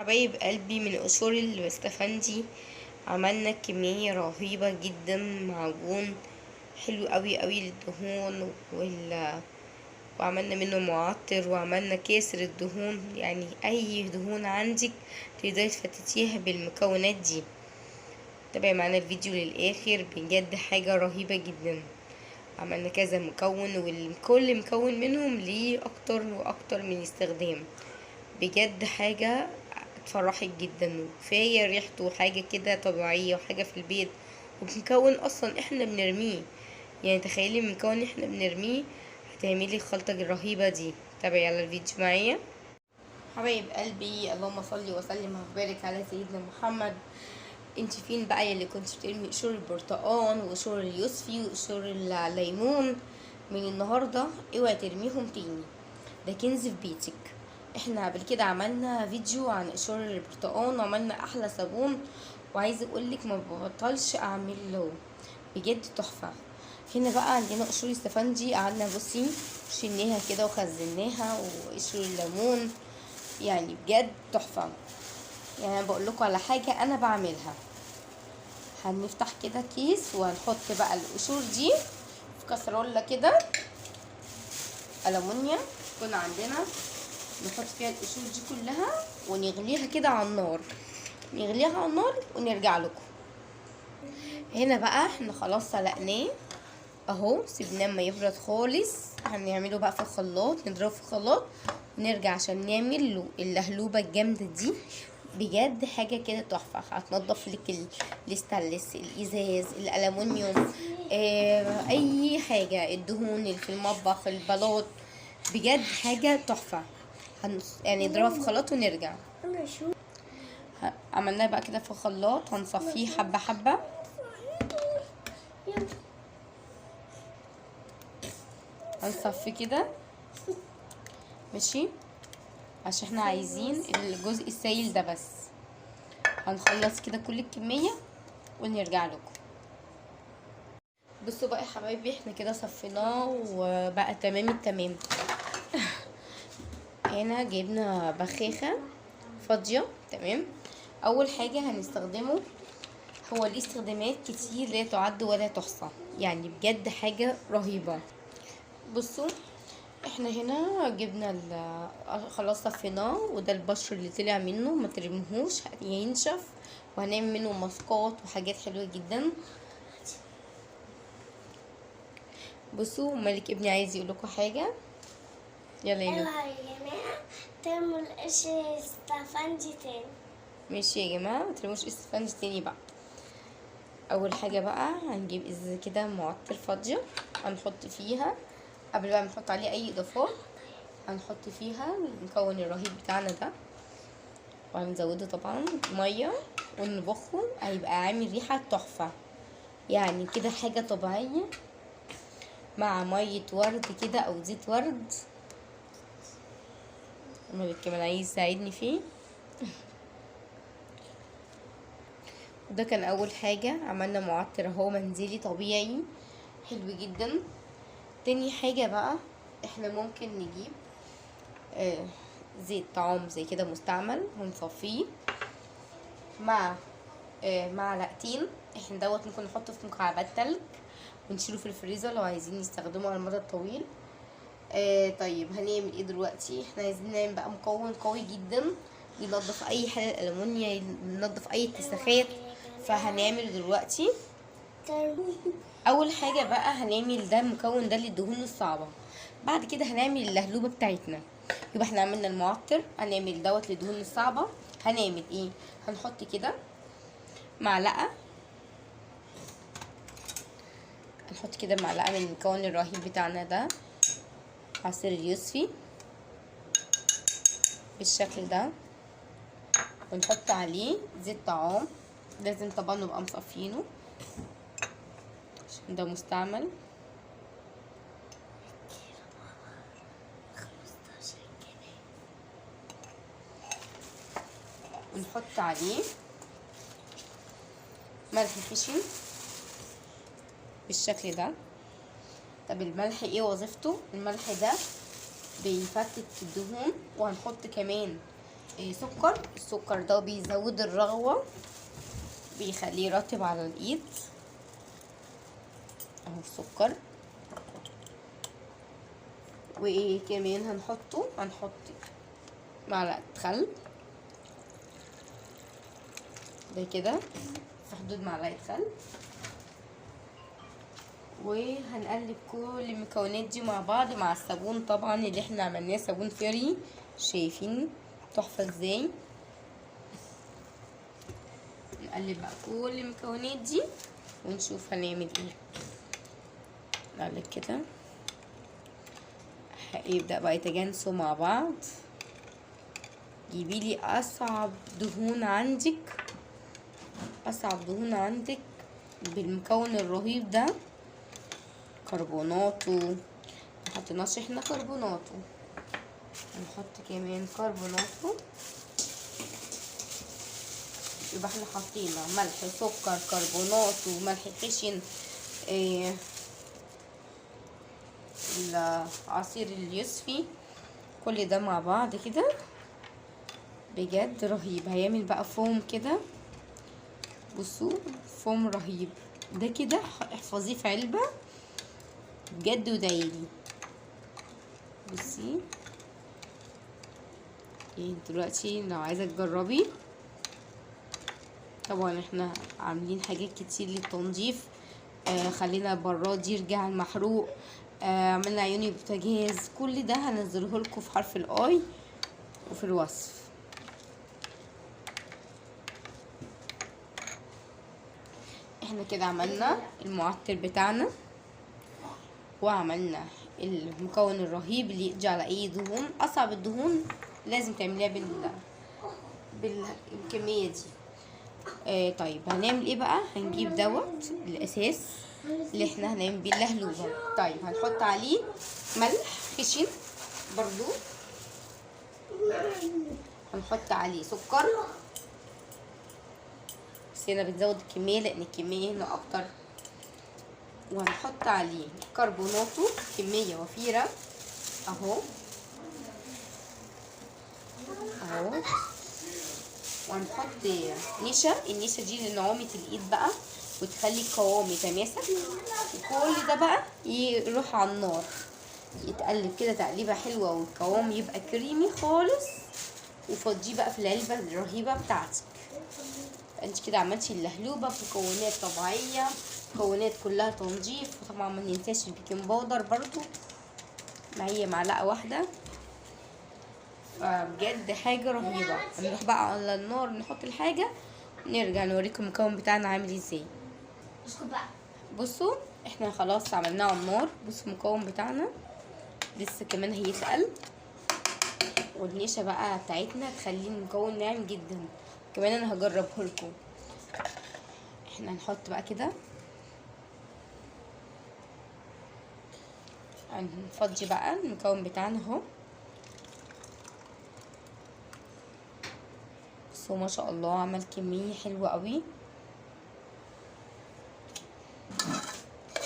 حبايب قلبي، من قشور الاستفندي عملنا كمية رهيبة جدا. معجون حلو قوي قوي للدهون وعملنا منه معطر، وعملنا كسر الدهون. يعني اي دهون عندك تقدري تفتتيها بالمكونات دي. تابعي معانا الفيديو للاخر، بجد حاجة رهيبة جدا. عملنا كذا مكون، وكل مكون منهم ليه اكتر واكتر من استخدام. بجد حاجة تفرحك جدا، وكفاية ريحته حاجة كده طبيعية وحاجة في البيت، وبنكون اصلا احنا بنرميه. يعني تخيلي مكون احنا بنرميه هتعملي الخلطة الرهيبة دي. تابعي على الفيديو معايا. حبايب قلبي، اللهم صل وسلم وبارك على سيدنا محمد. انت فين بقى يلي كنت بترمي قشور البرتقال وقشور اليوسفي وقشور الليمون؟ من النهارده اوعي ترميهم تاني، ده كنز في بيتك. احنا قبل كده عملنا فيديو عن قشور البرتقال وعملنا احلى صابون، وعايزه اقولك ما ببطلش اعمله، بجد تحفه. هنا بقى عندنا قشور السفندي، قعدنا بصي شلناها كده وخزناها، وقشور الليمون يعني بجد تحفه. يعني انا بقول لكم على حاجه انا بعملها. هنفتح كده كيس وهنحط بقى القشور دي في كسرولة كده ألمونيا تكون عندنا، نحط فيها القشور دي كلها ونغليها كده على النار. نغليها على النار ونرجع لكم. هنا بقى احنا خلاص سلقناه اهو، سيبناه ما يبرد خالص. هنعمله بقى في الخلاط، نضربه في الخلاط ونرجع عشان نعمل له اللهلوبه الجامده دي. بجد حاجه كده تحفه. هتنضف لك الاستانلس، الازاز، الالومنيوم، اي حاجه، الدهون اللي في المطبخ، البلاط. بجد حاجه تحفه. يعني نضربها في الخلاط ونرجع. عملناه بقى كده في الخلاط، هنصفيه حبه حبه. هنصفيه كده ماشي، عشان احنا عايزين الجزء السائل ده بس. هنخلص كده كل الكمية ونرجع لكم. بصوا بقى يا حبايبي، احنا كده صفيناه وبقى تمام التمام. هنا جبنا بخاخة فاضية تمام. اول حاجة هنستخدمه، هو ليه استخدامات كتير لا تعد ولا تحصى، يعني بجد حاجة رهيبة. بصوا احنا هنا جبنا خلاص صفيناه، وده البشر اللي طلع منه، ما ترموهوش هينشف، وهنعمل منه ماسكات وحاجات حلوه جدا. بصوا ملك ابني عايز يقول لكم حاجه، يلا يا يا جماعه ترموا القشر استفندي تاني. ماشي يا جماعه، ما ترموش اسفنج تاني بقى. اول حاجه بقى هنجيب ازازه كده معطر فاضيه، هنحط فيها قبل بقى ما نحط عليه اي اضافات، هنحط فيها المكون الرهيب بتاعنا ده، وهنزوده طبعا ميه ونبخه، هيبقى عامل ريحه تحفه. يعني كده حاجه طبيعيه مع ميه ورد كده او زيت ورد. الملك كمان عايز يساعدني فيه. ده كان اول حاجه، عملنا معطر اهو منزلي طبيعي حلو جدا. تاني حاجه بقى، احنا ممكن نجيب زيت طعام زي كده مستعمل، ونصفيه مع معلقتين. احنا دوت ممكن نحطه في مكعبات تلج ونشيله في الفريزر لو عايزين نستخدمه على المدى الطويل. طيب هنعمل ايه دلوقتي؟ احنا عايزين نعمل بقى مكون قوي جدا ينظف اي حاجه الالومنيا، ينظف اي اتساخات. فهنعمل دلوقتي اول حاجه بقى، هنعمل ده المكون ده للدهون الصعبه. بعد كده هنعمل اللهلوبه بتاعتنا. يبقى احنا عملنا المعطر، هنعمل دوت للدهون الصعبه. هنعمل ايه؟ هنحط كده معلقه، هنحط كده معلقه من المكون الرهيب بتاعنا ده، عصير اليوسفي بالشكل ده، ونحط عليه زيت طعام. لازم طبعا نبقى مصفينه عشان ده مستعمل. ونحط عليه ملح خشن بالشكل ده. طب الملح ايه وظيفته؟ الملح ده بيفتت الدهون. وهنحط كمان سكر. السكر ده بيزود الرغوة، بيخليه رطب على الايد. اهو السكر. وايه كمان هنحط معلقة خل، ده كده في حدود معلقة خل. وهنقلب كل المكونات دي مع بعض مع الصابون طبعا اللي احنا عملناه، صابون فيري. شايفين تحفة ازاي؟ نقلب بقى كل المكونات دي ونشوف هنعمل ايه. نقلب كده، هيبدأ بقى يتجانسوا مع بعض. جيبيلي اصعب دهون عندك بالمكون الرهيب ده، كربوناتو. محطناش احنا كربوناتو، هنحط كمان كربوناتو. يبقى احنا حطينا ملح، سكر، كربوناتو، ملح خشن، العصير اليوسفي، كل ده مع بعض كده بجد رهيب. هيعمل بقى فوم كده، بصوا فوم رهيب ده كده. احفظيه في علبة بجد ودايلي. بصي دلوقتي لو عايزة تجربي، طبعا احنا عاملين حاجات كتير للتنظيف. خلينا البراد يرجع المحروق، عملنا عيوني بوتاجاز، كل ده هنزله لكم في حرف الاي وفي الوصف. احنا كده عملنا المعطر بتاعنا، وعملنا المكون الرهيب اللي يقضي على اي دهون. اصعب الدهون لازم تعمليها بالكمية دي. طيب هنعمل ايه بقى؟ هنجيب دوت الاساس اللي احنا هنعمل بيه اللهلوبة. طيب هنحط عليه ملح خشن برضو، هنحط عليه سكر، بس هنا بنزود الكمية لان الكمية هنا اكتر. وهنحط عليه كربوناتو كمية وفيرة اهو. وهنحط نشا. النشا دي لنعومة الايد بقى وتخلي القوام يتماسك. وكل ده بقى يروح على النار يتقلب كده تقليبه حلوه والقوام يبقى كريمي خالص، وفضيه بقى في العلبه الرهيبه بتاعتك. انت كده عملتي اللهلوبه بمكونات طبيعيه، مكونات كلها تنظيف. وطبعا ما ننساش البيكنج باودر برضو، ما هي معلقه واحده. فبجد حاجه رهيبه. هنروح بقى على النار نحط الحاجه ونرجع نوريكم المكون بتاعنا عامل ازاي. بصوا احنا خلاص عملناه على النار. بصوا المكون بتاعنا لسه كمان هيتقل، والنشا بقى بتاعتنا تخليه المكون ناعم جدا. كمان انا هجربه لكم. احنا هنحط بقى كده، هنفضي بقى المكون بتاعنا اهو. بصوا ما شاء الله عمل كمية حلوة قوي.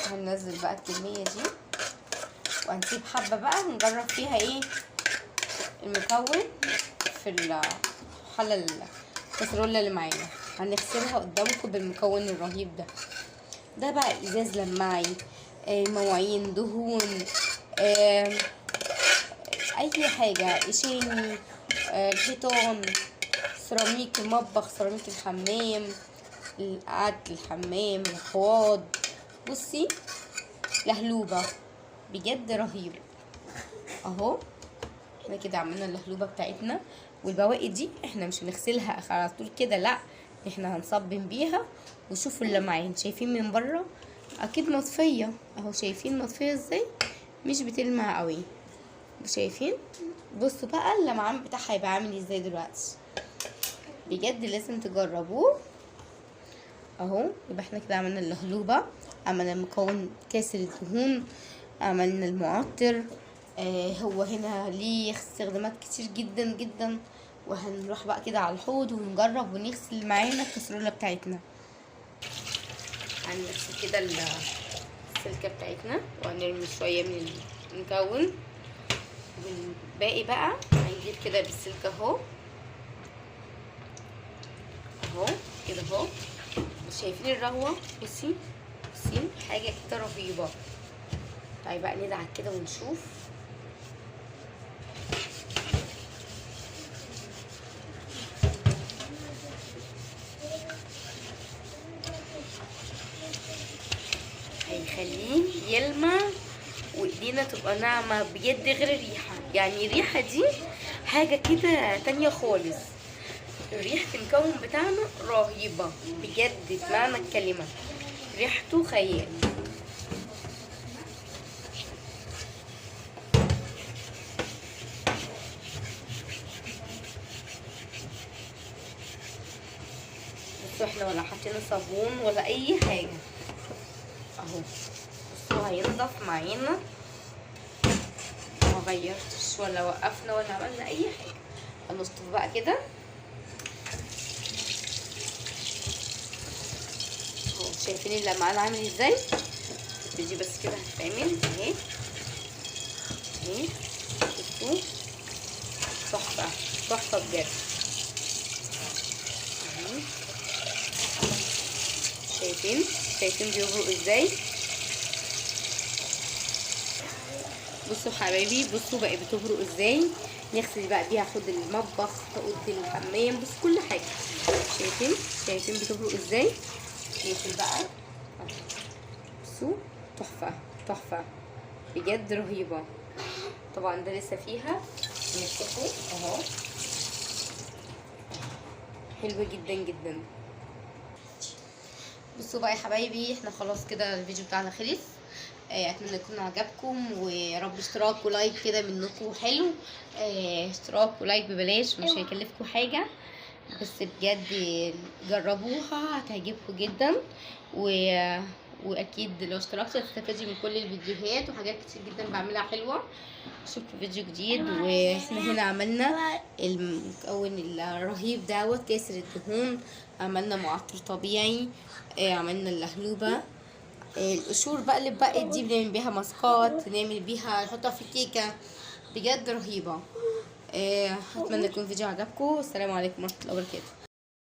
هننزل بقى الكمية دي وهنسيب حبة بقى نجرب فيها ايه المكون في الحلة الكسرولة اللي معانا. هنغسلها قدامكم بالمكون الرهيب ده. ده بقى ازاز لماعي، مواعين، دهون، اي حاجة، شيني، الحيطان، سيراميك المطبخ، سيراميك الحمام، قعدة الحمام، الحواض. بصي لهلوبة بجد رهيب اهو. احنا كده عملنا اللهلوبة بتاعتنا، والبواقي دي احنا مش هنغسلها على طول كده، لا احنا هنصبن بيها. وشوفوا اللمعان، شايفين من بره اكيد مطفية اهو، شايفين مطفية ازاي؟ مش بتلمع قوي، شايفين؟ بصوا بقى اللمعان بتاعها هيبقى عامل ازاي دلوقتي. بجد لازم تجربوه اهو. يبقى احنا كده عملنا اللهلوبة، عملنا مكون كاسر الدهون، عملنا المعطر. هو هنا ليه استخدامات كتير جدا جدا. وهنروح بقى كده على الحوض ونجرب ونغسل معانا الكسرولة بتاعتنا. هنغسل كده السلكة بتاعتنا وهنرمي شوية من المكون، والباقي بقى هنجيب كده بالسلكة اهو اهو كده اهو. شايفين الرغوه؟ بصي حاجه كده رهيبه. طيب بقى ندعك كده ونشوف. هيخليه يلمع وايدينا تبقى ناعمه بجد، غير الريحه. يعني الريحه دي حاجه كده تانية خالص. ريحه المكون بتاعنا رهيبه بجد بمعنى الكلمه، ريحته خيال. بصوا احنا ولا حطينا صابون ولا اي حاجه اهو. بصوا هينضف معانا، ما غيرتش ولا وقفنا ولا عملنا اي حاجه. هنشطف بقى كده اهو. شايفين اللمعان عامل ازاي؟ دي بس كده هتتعمل اهي اهي. بصوا تحفه بجد. شايفين بيبرق ازاي؟ بصوا حبايبي، بصوا بقى بتبرق ازاي. نغسل بقى بيها حوض المطبخ، حوض الحمام، بص كل حاجه. شايفين بتبرق ازاي. نقفل بقى. بصوا تحفه بجد رهيبه. طبعا ده لسه فيها نشوفه اهو، حلوه جدا. بصوا بقى يا حبايبي، احنا خلاص كده الفيديو بتاعنا خلص. اتمنى يكون عجبكم، ويا رب اشتراك ولايك كده منكم حلو. اشتراك ولايك ببلاش، مش هيكلفكم حاجه، بس بجد جربوها هتعجبكم جدا. واكيد لو اشتركتوا هتستفادي من كل الفيديوهات وحاجات كتير جدا بعملها حلوه. اشوفكم فيديو جديد. واحنا هنا عملنا المكون الرهيب دوت كاسر الدهون، عملنا معطر طبيعي، عملنا اللهلوبه، القشور بقى اللي بقت دي بنعمل بيها ماسكات، نعمل بيها نحطها في كيكه بجد رهيبه. اتمنى يكون الفيديو عجبكم. والسلام عليكم ورحمه الله وبركاته.